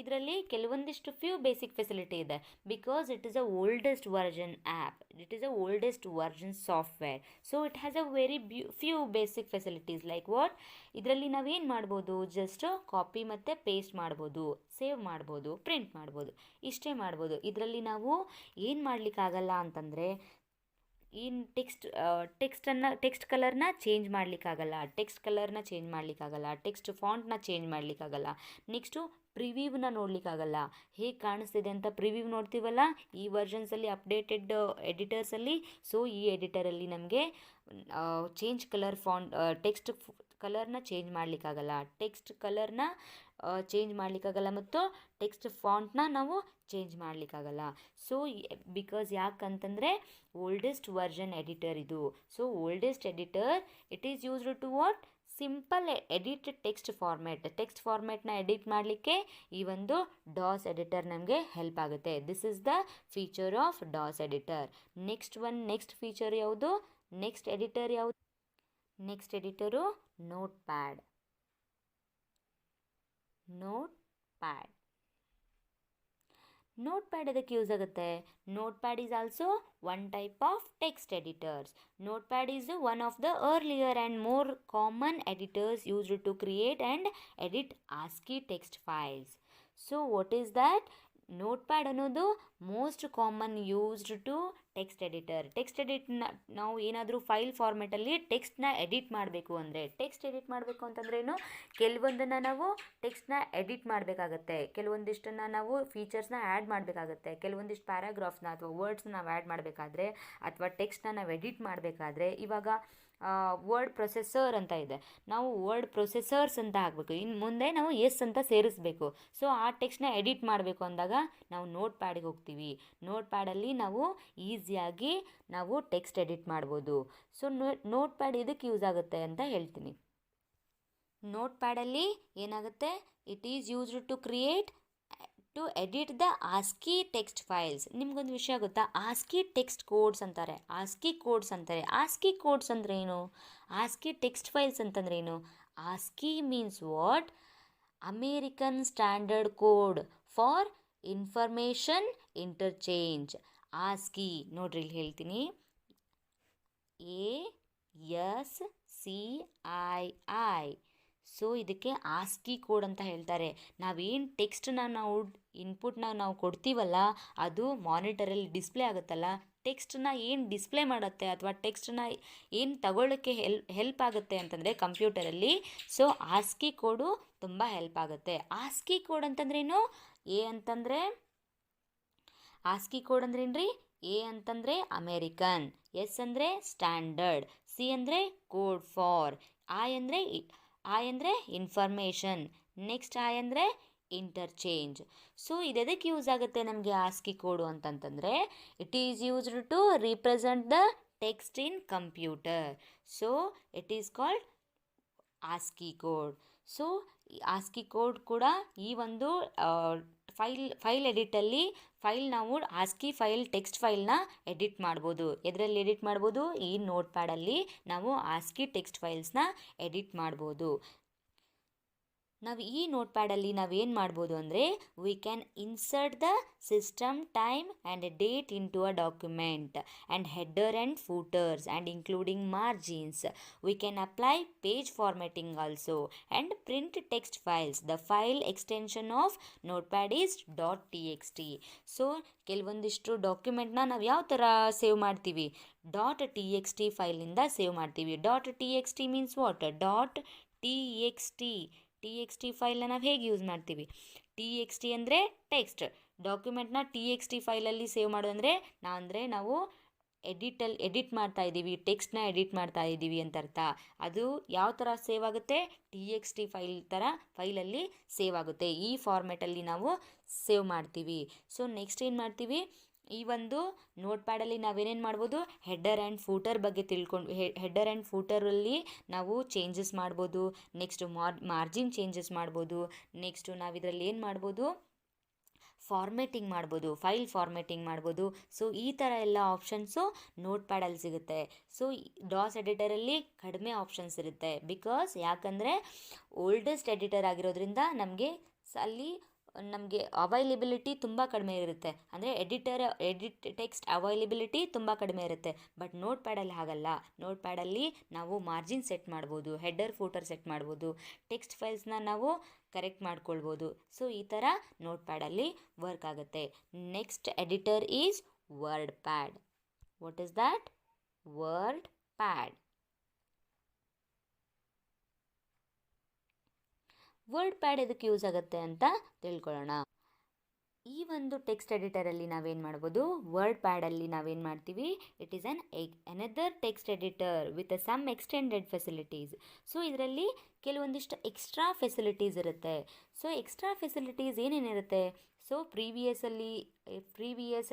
ಇದರಲ್ಲಿ ಕೆಲವೊಂದಿಷ್ಟು ಫ್ಯೂ ಬೇಸಿಕ್ ಫೆಸಿಲಿಟಿ ಇದೆ. Because it is a oldest version app, it is a oldest version software. So it has a very few basic facilities like what, ಇದರಲ್ಲಿ ನಾವೇನು ಮಾಡ್ಬೋದು, ಜಸ್ಟ್ ಕಾಪಿ ಮತ್ತು ಪೇಸ್ಟ್ ಮಾಡ್ಬೋದು, ಸೇವ್ ಮಾಡ್ಬೋದು, ಪ್ರಿಂಟ್ ಮಾಡ್ಬೋದು, ಇಷ್ಟೇ ಮಾಡ್ಬೋದು. ಇದರಲ್ಲಿ ನಾವು ಏನು ಮಾಡಲಿಕ್ಕಾಗಲ್ಲ ಅಂತಂದರೆ, ಏನು ಟೆಕ್ಸ್ಟ್ ಕಲರ್ನ ಚೇಂಜ್ ಮಾಡಲಿಕ್ಕಾಗಲ್ಲ, ಟೆಕ್ಸ್ಟ್ ಫಾಂಟ್ನ ಚೇಂಜ್ ಮಾಡಲಿಕ್ಕಾಗಲ್ಲ. ನೆಕ್ಸ್ಟು ಪ್ರಿವ್ಯೂವ್ನ ನೋಡಲಿಕ್ಕಾಗಲ್ಲ. ಹೇಗೆ ಕಾಣಿಸ್ತಿದೆ ಅಂತ ಪ್ರಿವ್ಯೂ ನೋಡ್ತೀವಲ್ಲ ಈ ವರ್ಷನ್ಸಲ್ಲಿ, ಅಪ್ಡೇಟೆಡ್ ಎಡಿಟರ್ಸಲ್ಲಿ. ಸೊ ಈ ಎಡಿಟರಲ್ಲಿ ನಮಗೆ ಚೇಂಜ್ ಕಲರ್ ಟೆಕ್ಸ್ಟ್ ಕಲರ್ನ ಚೇಂಜ್ ಮಾಡಲಿಕ್ಕಾಗಲ್ಲ, ಮತ್ತು ಟೆಕ್ಸ್ಟ್ ಫಾಂಟ್ನ ನಾವು ಚೇಂಜ್ ಮಾಡಲಿಕ್ಕಾಗಲ್ಲ. ಸೊ ಬಿಕಾಸ್ ಯಾಕಂತಂದರೆ ಓಲ್ಡೆಸ್ಟ್ ವರ್ಜನ್ ಎಡಿಟರ್ ಇದು. So oldest editor it is used to what, simple edit text ಫಾರ್ಮೇಟ್ನ ಎಡಿಟ್ ಮಾಡಲಿಕ್ಕೆ ಈ ಒಂದು ಡಾಸ್ ಎಡಿಟರ್ ನಮಗೆ ಹೆಲ್ಪ್ ಆಗುತ್ತೆ. This is the feature of DOS editor. Next feature ಯಾವುದು, next editor Notepad. Notepad ಅದಕ್ಕೆ ಯೂಸ್ ಆಗುತ್ತೆ. Note pad is also one type of text editors. Note pad is one of the earlier and more common editors used to create and edit ASCII text files. So what is that? Notepad ಅನ್ನೋದು most common used to text editor. ನಾವು ಏನಾದರೂ ಫೈಲ್ ಫಾರ್ಮೆಟಲ್ಲಿ ಟೆಕ್ಸ್ಟ್ನ ಎಡಿಟ್ ಮಾಡಬೇಕು ಅಂತಂದ್ರೇನು, ಕೆಲವೊಂದನ್ನು ನಾವು ಟೆಕ್ಸ್ಟ್ನ ಎಡಿಟ್ ಮಾಡಬೇಕಾಗತ್ತೆ, ಕೆಲವೊಂದಿಷ್ಟನ್ನು ನಾವು ಫೀಚರ್ಸ್ನ ಆ್ಯಡ್ ಮಾಡಬೇಕಾಗತ್ತೆ, ಕೆಲವೊಂದಿಷ್ಟು ಪ್ಯಾರಾಗ್ರಾಫ್ನ ಅಥವಾ ವರ್ಡ್ಸ್ನ ನಾವು ಆ್ಯಡ್ ಮಾಡಬೇಕಾದ್ರೆ, ಅಥವಾ ಟೆಕ್ಸ್ಟ್ನ ನಾವು ಎಡಿಟ್ ಮಾಡಬೇಕಾದ್ರೆ, ಇವಾಗ ವರ್ಡ್ ಪ್ರೊಸೆಸರ್ ಅಂತ ಇದೆ, ನಾವು ವರ್ಡ್ ಪ್ರೊಸೆಸರ್ಸ್ ಅಂತ ಹಾಕಬೇಕು, ಇನ್ನು ಮುಂದೆ ನಾವು ಎಸ್ ಅಂತ ಸೇರಿಸಬೇಕು. ಸೊ ಆ ಟೆಕ್ಸ್ಟ್ನ ಎಡಿಟ್ ಮಾಡಬೇಕು ಅಂದಾಗ ನಾವು ನೋಟ್ ಪ್ಯಾಡಿಗೆ ಹೋಗ್ತೀವಿ. ನೋಟ್ ಪ್ಯಾಡಲ್ಲಿ ನಾವು ಈಸಿಯಾಗಿ ನಾವು ಟೆಕ್ಸ್ಟ್ ಎಡಿಟ್ ಮಾಡ್ಬೋದು. ಸೊ ನೋಟ್ ಪ್ಯಾಡ್ ಇದಕ್ಕೆ ಯೂಸ್ ಆಗುತ್ತೆ ಅಂತ ಹೇಳ್ತೀನಿ. ನೋಟ್ ಪ್ಯಾಡಲ್ಲಿ ಏನಾಗುತ್ತೆ, it is used to edit the ASCII text files. ನಿಮ್ಗೊಂದು ವಿಷಯ ಗೊತ್ತಾ, ASCII ಟೆಕ್ಸ್ಟ್ ಕೋಡ್ಸ್ ಅಂತಾರೆ. ASCII ಕೋಡ್ಸ್ ಅಂದ್ರೆ ಏನು, ASCII ಟೆಕ್ಸ್ಟ್ ಫೈಲ್ಸ್ ಅಂತಂದ್ರೆ ಏನು? ASCII means what, American standard code for information interchange. ASCII ನೋಡ್ರಿ ಇಲ್ಲಿ ಹೇಳ್ತೀನಿ, ASCII. ಸೊ ಇದಕ್ಕೆ ASCII ಕೋಡ್ ಅಂತ ಹೇಳ್ತಾರೆ. ನಾವೇನು ಟೆಕ್ಸ್ಟ್ನ ನಾವು ಕೊಡ್ತೀವಲ್ಲ, ಅದು ಮಾನಿಟರಲ್ಲಿ ಡಿಸ್ಪ್ಲೇ ಆಗುತ್ತಲ್ಲ, ಟೆಕ್ಸ್ಟನ್ನ ಏನು ಡಿಸ್ಪ್ಲೇ ಮಾಡುತ್ತೆ ಅಥವಾ ಟೆಕ್ಸ್ಟನ್ನ ಏನು ತಗೊಳ್ಳೋಕ್ಕೆ ಹೆಲ್ಪ್ ಆಗುತ್ತೆ ಅಂತಂದರೆ ಕಂಪ್ಯೂಟರಲ್ಲಿ. ಸೊ ASCII ಕೋಡು ತುಂಬ ಹೆಲ್ಪ್ ಆಗುತ್ತೆ. ASCII ಕೋಡ್ ಅಂತಂದ್ರೇನು? ASCII ಕೋಡ್ ಅಂದ್ರೇನ್ರಿ? A ಅಂತಂದರೆ ಅಮೇರಿಕನ್, S ಅಂದರೆ ಸ್ಟ್ಯಾಂಡರ್ಡ್, C ಅಂದರೆ ಕೋಡ್ ಫಾರ್, I ಅಂದರೆ ಇನ್ಫಾರ್ಮೇಷನ್, ನೆಕ್ಸ್ಟ್ I ಅಂದರೆ ಇಂಟರ್ಚೇಂಜ್. ಸೊ ಇದಕ್ಕೆ ಯೂಸ್ ಆಗುತ್ತೆ ನಮಗೆ ASCII ಕೋಡು ಅಂತಂತಂದರೆ, it is used to represent the text in computer. So it is called ASCII code. So ASCII code ಕೂಡ ಈ ಒಂದು ಫೈಲ್ ಎಡಿಟಲ್ಲಿ ನಾವು ASCII ಟೆಕ್ಸ್ಟ್ ಫೈಲ್ನ ಎಡಿಟ್ ಮಾಡ್ಬೋದು. ಎದರಲ್ಲಿ ಎಡಿಟ್ ಮಾಡ್ಬೋದು? ಈ ನೋಟ್ ಪ್ಯಾಡಲ್ಲಿ ನಾವು ASCII ಟೆಕ್ಸ್ಟ್ ಫೈಲ್ಸ್ನ ಎಡಿಟ್ ಮಾಡ್ಬೋದು. ನಾವು ಈ ನೋಟ್ ಪ್ಯಾಡಲ್ಲಿ ನಾವೇನು ಮಾಡ್ಬೋದು ಅಂದರೆ we can insert the system time and date into a document and header and footers and including margins. We can apply page formatting also and print text files. The file extension of note pad is .txt. So ಕೆಲವೊಂದಿಷ್ಟು ಡಾಕ್ಯುಮೆಂಟ್ನ ನಾವು ಯಾವ ಥರ ಸೇವ್ ಮಾಡ್ತೀವಿ, .txt ಫೈಲಿಂದ ಸೇವ್ ಮಾಡ್ತೀವಿ. .txt means what? .txt ಫೈಲ್ನ ನಾವು ಹೇಗೆ ಯೂಸ್ ಮಾಡ್ತೀವಿ? TXT ಅಂದರೆ ಟೆಕ್ಸ್ಟ್. ಡಾಕ್ಯುಮೆಂಟ್ನ TXT ಫೈಲಲ್ಲಿ ಸೇವ್ ಮಾಡೋದಂದರೆ ನಾವು ಎಡಿಟ್ ಮಾಡ್ತಾ ಇದ್ದೀವಿ, ಟೆಕ್ಸ್ಟ್ನ ಎಡಿಟ್ ಮಾಡ್ತಾ ಇದ್ದೀವಿ ಅಂತ ಅರ್ಥ. ಅದು ಯಾವ ಥರ ಸೇವ್ ಆಗುತ್ತೆ? TXT ಫೈಲಲ್ಲಿ ಸೇವ್ ಆಗುತ್ತೆ. ಈ ಫಾರ್ಮೆಟಲ್ಲಿ ನಾವು ಸೇವ್ ಮಾಡ್ತೀವಿ. ಸೊ ನೆಕ್ಸ್ಟ್ ಏನು ಮಾಡ್ತೀವಿ, ಈ ಒಂದು ನೋಟ್ ಪ್ಯಾಡಲ್ಲಿ ನಾವೇನೇನು ಮಾಡ್ಬೋದು, ಹೆಡ್ಡರ್ ಆ್ಯಂಡ್ ಫೂಟರ್ ಬಗ್ಗೆ ಹೆಡ್ಡರ್ ಆ್ಯಂಡ್ ಫೂಟರಲ್ಲಿ ನಾವು ಚೇಂಜಸ್ ಮಾಡ್ಬೋದು. ನೆಕ್ಸ್ಟು ಮಾರ್ಜಿನ್ ಚೇಂಜಸ್ ಮಾಡ್ಬೋದು. ನೆಕ್ಸ್ಟು ನಾವು ಇದರಲ್ಲಿ ಏನು ಮಾಡ್ಬೋದು, ಫಾರ್ಮೇಟಿಂಗ್ ಮಾಡ್ಬೋದು, ಫೈಲ್ ಫಾರ್ಮೇಟಿಂಗ್ ಮಾಡ್ಬೋದು. ಸೊ ಈ ಥರ ಎಲ್ಲ ಆಪ್ಷನ್ಸು ನೋಟ್ ಪ್ಯಾಡಲ್ಲಿ ಸಿಗುತ್ತೆ. ಸೊ ಡಾಸ್ ಎಡಿಟರಲ್ಲಿ ಕಡಿಮೆ ಆಪ್ಷನ್ಸ್ ಇರುತ್ತೆ. ಯಾಕಂದರೆ ಓಲ್ಡೆಸ್ಟ್ ಎಡಿಟರ್ ಆಗಿರೋದ್ರಿಂದ ಅಲ್ಲಿ ನಮಗೆ ಅವೈಲೇಬಿಲಿಟಿ ತುಂಬ ಕಡಿಮೆ ಇರುತ್ತೆ. ಅಂದರೆ ಟೆಕ್ಸ್ಟ್ ಅವೈಲೇಬಿಲಿಟಿ ತುಂಬ ಕಡಿಮೆ ಇರುತ್ತೆ. ಬಟ್ ನೋಟ್ ಪ್ಯಾಡಲ್ಲಿ ಹಾಗಲ್ಲ. ನೋಟ್ ಪ್ಯಾಡಲ್ಲಿ ನಾವು ಮಾರ್ಜಿನ್ ಸೆಟ್ ಮಾಡ್ಬೋದು, ಹೆಡ್ಡರ್ ಫೂಟರ್ ಸೆಟ್ ಮಾಡ್ಬೋದು, ಟೆಕ್ಸ್ಟ್ ಫೈಲ್ಸ್ನ ನಾವು ಕರೆಕ್ಟ್ ಮಾಡ್ಕೊಳ್ಬೋದು. ಸೊ ಈ ಥರ ನೋಟ್ ಪ್ಯಾಡಲ್ಲಿ ವರ್ಕ್ ಆಗುತ್ತೆ. Next editor is word pad. What is that? Word pad. Word pad ಎದಕ್ಕೆ ಯೂಸ್ ಆಗುತ್ತೆ ಅಂತ ತಿಳ್ಕೊಳ್ಳೋಣ. ಈ ಒಂದು ಟೆಕ್ಸ್ಟ್ ಎಡಿಟರಲ್ಲಿ ನಾವೇನು ಮಾಡ್ಬೋದು, ವರ್ಡ್ ಪ್ಯಾಡಲ್ಲಿ ನಾವೇನು ಮಾಡ್ತೀವಿ, it is another text editor with some extended facilities. So ಇದರಲ್ಲಿ ಕೆಲವೊಂದಿಷ್ಟು ಎಕ್ಸ್ಟ್ರಾ ಫೆಸಿಲಿಟೀಸ್ ಇರುತ್ತೆ. ಸೊ ಎಕ್ಸ್ಟ್ರಾ ಫೆಸಿಲಿಟೀಸ್ ಏನೇನಿರುತ್ತೆ? ಸೊ ಪ್ರೀವಿಯಸ್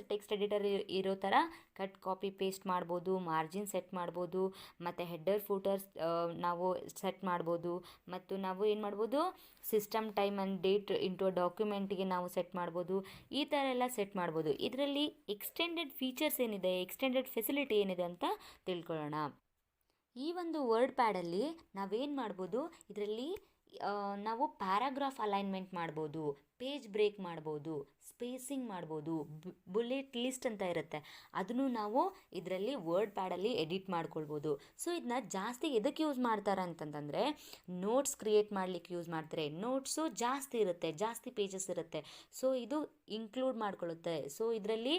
ಟೆಕ್ಸ್ಟ್ ಎಡಿಟರ್ ಇರೋ ಥರ ಕಟ್ ಕಾಪಿ ಪೇಸ್ಟ್ ಮಾಡ್ಬೋದು, ಮಾರ್ಜಿನ್ ಸೆಟ್ ಮಾಡ್ಬೋದು, ಮತ್ತು ಹೆಡ್ಡರ್ ಫೂಟರ್ಸ್ ನಾವು ಸೆಟ್ ಮಾಡ್ಬೋದು, ಮತ್ತು ನಾವು ಏನು ಮಾಡ್ಬೋದು, system time and date into ಡಾಕ್ಯುಮೆಂಟಿಗೆ ನಾವು ಸೆಟ್ ಮಾಡ್ಬೋದು. ಈ ಥರ ಎಲ್ಲ ಸೆಟ್ ಮಾಡ್ಬೋದು. ಇದರಲ್ಲಿ ಎಕ್ಸ್ಟೆಂಡೆಡ್ ಫೀಚರ್ಸ್ ಏನಿದೆ, ಎಕ್ಸ್ಟೆಂಡೆಡ್ ಫೆಸಿಲಿಟಿ ಏನಿದೆ ಅಂತ ತಿಳ್ಕೊಳ್ಳೋಣ. ಈ ಒಂದು ವರ್ಡ್ ಪ್ಯಾಡಲ್ಲಿ ನಾವೇನು ಮಾಡ್ಬೋದು, ಇದರಲ್ಲಿ ನಾವು ಪ್ಯಾರಾಗ್ರಾಫ್ ಅಲೈನ್ಮೆಂಟ್ ಮಾಡ್ಬೋದು, ಪೇಜ್ ಬ್ರೇಕ್ ಮಾಡ್ಬೋದು, ಸ್ಪೇಸಿಂಗ್ ಮಾಡ್ಬೋದು, ಬುಲೆಟ್ ಲಿಸ್ಟ್ ಅಂತ ಇರುತ್ತೆ, ಅದನ್ನು ನಾವು ಇದರಲ್ಲಿ ವರ್ಡ್ ಪ್ಯಾಡಲ್ಲಿ ಎಡಿಟ್ ಮಾಡ್ಕೊಳ್ಬೋದು. ಸೊ ಇದನ್ನ ಜಾಸ್ತಿ ಎದಕ್ಕೆ ಯೂಸ್ ಮಾಡ್ತಾರೆ ಅಂತಂತಂದರೆ, ನೋಟ್ಸ್ ಕ್ರಿಯೇಟ್ ಮಾಡಲಿಕ್ಕೆ ಯೂಸ್ ಮಾಡ್ತಾರೆ. ನೋಟ್ಸು ಜಾಸ್ತಿ ಇರುತ್ತೆ, ಜಾಸ್ತಿ ಪೇಜಸ್ ಇರುತ್ತೆ. ಸೊ ಇದು ಇನ್ಕ್ಲೂಡ್ ಮಾಡ್ಕೊಳ್ಳುತ್ತೆ. ಸೊ ಇದರಲ್ಲಿ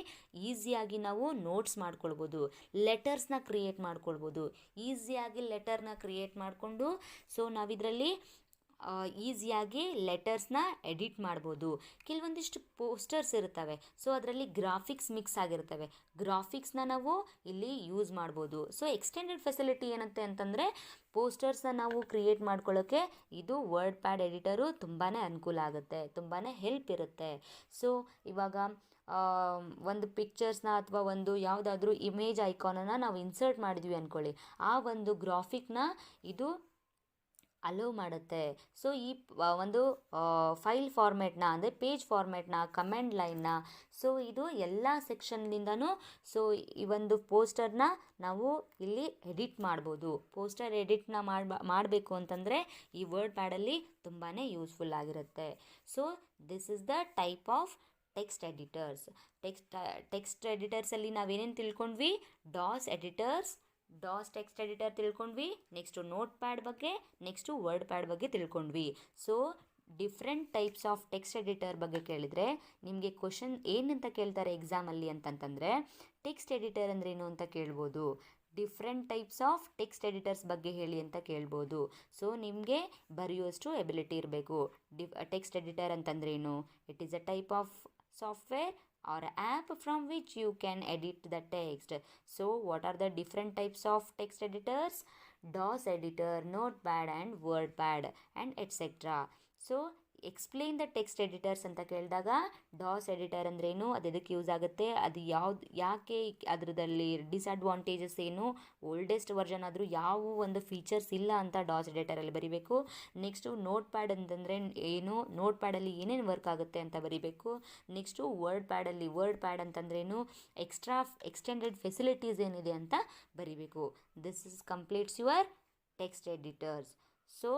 ಈಸಿಯಾಗಿ ನಾವು ನೋಟ್ಸ್ ಮಾಡ್ಕೊಳ್ಬೋದು, ಲೆಟರ್ಸ್ನ ಕ್ರಿಯೇಟ್ ಮಾಡ್ಕೊಳ್ಬೋದು. ಈಸಿಯಾಗಿ ಲೆಟರ್ನ ಕ್ರಿಯೇಟ್ ಮಾಡಿಕೊಂಡು ಸೊ ನಾವಿದರಲ್ಲಿ ಈಸಿಯಾಗಿ ಲೆಟರ್ಸ್ನ ಎಡಿಟ್ ಮಾಡ್ಬೋದು. ಕೆಲವೊಂದಿಷ್ಟು ಪೋಸ್ಟರ್ಸ್ ಇರ್ತವೆ. ಸೊ ಅದರಲ್ಲಿ ಗ್ರಾಫಿಕ್ಸ್ ಮಿಕ್ಸ್ ಆಗಿರ್ತವೆ. ಗ್ರಾಫಿಕ್ಸ್ನ ನಾವು ಇಲ್ಲಿ ಯೂಸ್ ಮಾಡ್ಬೋದು. ಸೊ ಎಕ್ಸ್ಟೆಂಡೆಡ್ ಫೆಸಿಲಿಟಿ ಏನಂತೆ ಅಂತಂದರೆ, ಪೋಸ್ಟರ್ಸ್ನ ನಾವು ಕ್ರಿಯೇಟ್ ಮಾಡ್ಕೊಳ್ಳೋಕ್ಕೆ ಇದು ವರ್ಡ್ ಪ್ಯಾಡ್ ಎಡಿಟರು ತುಂಬಾ ಅನುಕೂಲ ಆಗುತ್ತೆ, ತುಂಬಾ ಹೆಲ್ಪ್ ಇರುತ್ತೆ. ಸೊ ಇವಾಗ ಒಂದು ಪಿಕ್ಚರ್ಸ್ನ ಅಥವಾ ಒಂದು ಯಾವುದಾದ್ರೂ ಇಮೇಜ್ ಐಕಾನನ್ನು ನಾವು ಇನ್ಸರ್ಟ್ ಮಾಡಿದ್ವಿ ಅಂದ್ಕೊಳ್ಳಿ, ಆ ಒಂದು ಗ್ರಾಫಿಕ್ನ ಇದು ಅಲೋ ಮಾಡುತ್ತೆ. ಸೊ ಈ ಒಂದು ಫೈಲ್ ಫಾರ್ಮ್ಯಾಟ್ನ ಅಂದರೆ ಪೇಜ್ ಫಾರ್ಮ್ಯಾಟ್ನ, ಕಮೆಂಟ್ ಲೈನ್ನ, ಸೊ ಇದು ಎಲ್ಲ ಸೆಕ್ಷನ್ನಿಂದನೂ ಸೊ ಈ ಒಂದು ಪೋಸ್ಟರ್ನ ನಾವು ಇಲ್ಲಿ ಎಡಿಟ್ ಮಾಡ್ಬೋದು. ಪೋಸ್ಟರ್ ಎಡಿಟ್ನ ಮಾಡಬೇಕು ಅಂತಂದರೆ ಈ ವರ್ಡ್ ಪ್ಯಾಡಲ್ಲಿ ತುಂಬಾ ಯೂಸ್ಫುಲ್ ಆಗಿರುತ್ತೆ. So this is the type of text editors. Text ಎಡಿಟರ್ಸಲ್ಲಿ ನಾವೇನೇನು ತಿಳ್ಕೊಂಡ್ವಿ, ಡಾಸ್ ಟೆಕ್ಸ್ಟ್ ಎಡಿಟರ್ ತಿಳ್ಕೊಂಡ್ವಿ, ನೆಕ್ಸ್ಟು ನೋಟ್ ಪ್ಯಾಡ್ ಬಗ್ಗೆ, ನೆಕ್ಸ್ಟು ವರ್ಡ್ ಪ್ಯಾಡ್ ಬಗ್ಗೆ ತಿಳ್ಕೊಂಡ್ವಿ. So different types of text editor ಬಗ್ಗೆ ಕೇಳಿದರೆ ನಿಮಗೆ ಕ್ವಶನ್ ಏನಂತ ಕೇಳ್ತಾರೆ ಎಕ್ಸಾಮಲ್ಲಿ ಅಂತಂತಂದರೆ, ಟೆಕ್ಸ್ಟ್ ಎಡಿಟರ್ ಅಂದ್ರೇನು ಅಂತ ಕೇಳ್ಬೋದು, different types of text editors ಬಗ್ಗೆ ಹೇಳಿ ಅಂತ ಕೇಳ್ಬೋದು. ಸೊ ನಿಮಗೆ ಬರೆಯುವಷ್ಟು ಎಬಿಲಿಟಿ ಇರಬೇಕು. ಟೆಕ್ಸ್ಟ್ ಎಡಿಟರ್ ಅಂತಂದ್ರೇನು? It is a type of software or app from which you can edit the text. So what are the different types of text editors? DOS editor, notepad and wordpad and etc. So explain the text editors ಅಂತ ಕೇಳಿದಾಗ ಡಾಸ್ ಎಡಿಟರ್ ಅಂದ್ರೇನು, ಅದು ಎದಕ್ಕೆ ಯೂಸ್ ಆಗುತ್ತೆ, ಅದು ಯಾಕೆ ಅದರದಲ್ಲಿ ಡಿಸ್ಅಡ್ವಾಂಟೇಜಸ್ ಏನು, ಓಲ್ಡೆಸ್ಟ್ ವರ್ಷನ್ ಆದರೂ ಯಾವ ಒಂದು ಫೀಚರ್ಸ್ ಇಲ್ಲ ಅಂತ ಡಾಸ್ ಎಡಿಟರಲ್ಲಿ ಬರೀಬೇಕು. ನೆಕ್ಸ್ಟು ನೋಟ್ ಪ್ಯಾಡ್ ಅಂತಂದರೆ ಏನು, ನೋಟ್ ಪ್ಯಾಡಲ್ಲಿ ಏನೇನು ವರ್ಕ್ ಆಗುತ್ತೆ ಅಂತ ಬರೀಬೇಕು. ನೆಕ್ಸ್ಟು ವರ್ಡ್ ಪ್ಯಾಡ್ ಅಂತಂದ್ರೇನು, ಎಕ್ಸ್ಟೆಂಡೆಡ್ ಫೆಸಿಲಿಟೀಸ್ ಏನಿದೆ ಅಂತ ಬರೀಬೇಕು. This is completes your text editors. So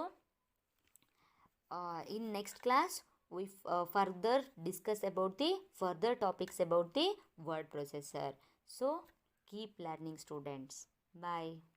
In next class we further discuss about the further topics about the word processor. So keep learning, students. Bye.